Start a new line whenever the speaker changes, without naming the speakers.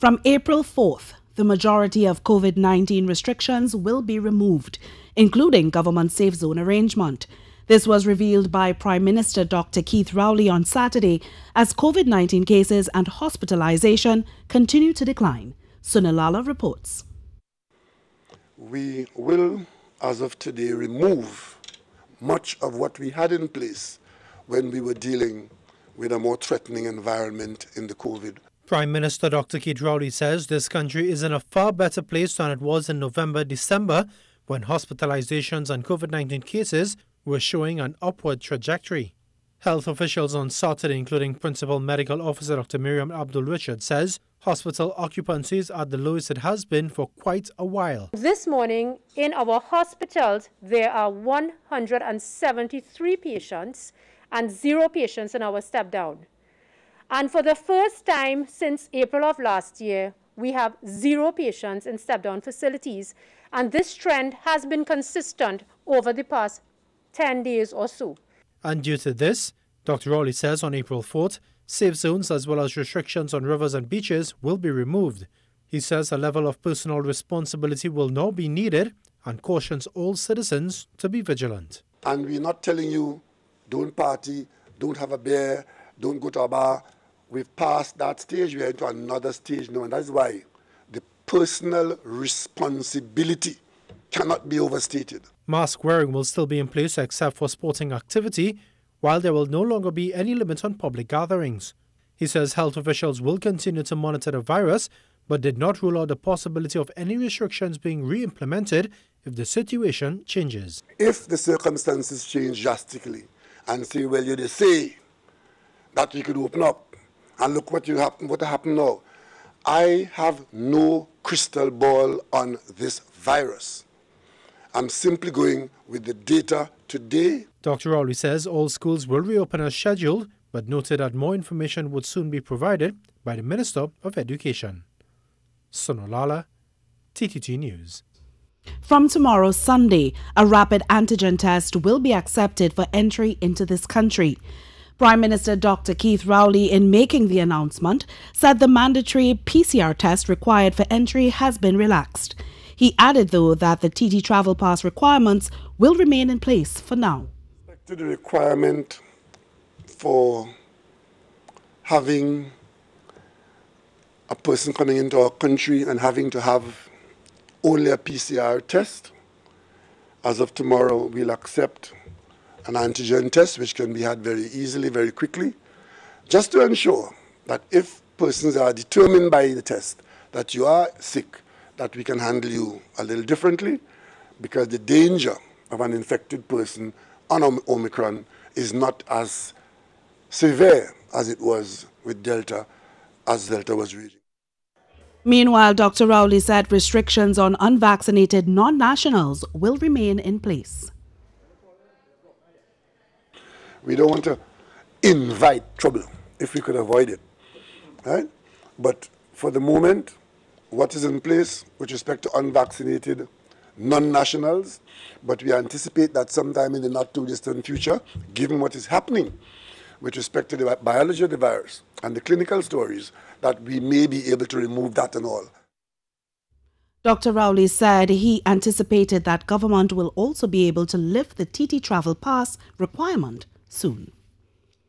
From April 4th, the majority of COVID-19 restrictions will be removed, including government safe zone arrangement. This was revealed by Prime Minister Dr. Keith Rowley on Saturday as COVID-19 cases and hospitalisation continue to decline. Sunil Lalla reports.
We will, as of today, remove much of what we had in place when we were dealing with a more threatening environment in the COVID.
Prime Minister Dr. Keith Rowley says this country is in a far better place than it was in November, December, when hospitalizations and COVID-19 cases were showing an upward trajectory. Health officials on Saturday, including Principal Medical Officer Dr. Miriam Abdul-Richard, says hospital occupancy is at the lowest it has been for quite a while.
This morning in our hospitals, there are 173 patients and 0 patients in our step-down. And for the first time since April of last year, we have 0 patients in step-down facilities. And this trend has been consistent over the past 10 days or so.
And due to this, Dr. Rowley says on April 4th, safe zones as well as restrictions on rivers and beaches will be removed. He says a level of personal responsibility will now be needed and cautions all citizens to be vigilant.
And we're not telling you, don't party, don't have a beer, don't go to a bar. We've passed that stage, we're into another stage now, and that's why the personal responsibility cannot be overstated.
Mask wearing will still be in place except for sporting activity, while there will no longer be any limit on public gatherings. He says health officials will continue to monitor the virus, but did not rule out the possibility of any restrictions being re-implemented if the situation changes.
If the circumstances change drastically and say, well, you say that we could open up, and look what happened now. I have no crystal ball on this virus. I'm simply going with the data today.
Dr. Rowley says all schools will reopen as scheduled, but noted that more information would soon be provided by the Minister of Education. Sunil Lalla, TTT News.
From tomorrow, Sunday, a rapid antigen test will be accepted for entry into this country. Prime Minister Dr. Keith Rowley, in making the announcement, said the mandatory PCR test required for entry has been relaxed. He added, though, that the TT travel pass requirements will remain in place for now.
To the requirement for having a person coming into our country and having to have only a PCR test, as of tomorrow, we'll accept an antigen test, which can be had very easily, very quickly, just to ensure that if persons are determined by the test that you are sick, that we can handle you a little differently, because the danger of an infected person on Omicron is not as severe as it was with Delta, as Delta was raging.
Meanwhile, Dr. Rowley said restrictions on unvaccinated non-nationals will remain in place.
We don't want to invite trouble if we could avoid it, right? But for the moment, what is in place with respect to unvaccinated non-nationals, but we anticipate that sometime in the not-too-distant future, given what is happening with respect to the biology of the virus and the clinical stories, that we may be able to remove that and all.
Dr. Rowley said he anticipated that government will also be able to lift the TT travel pass requirement soon.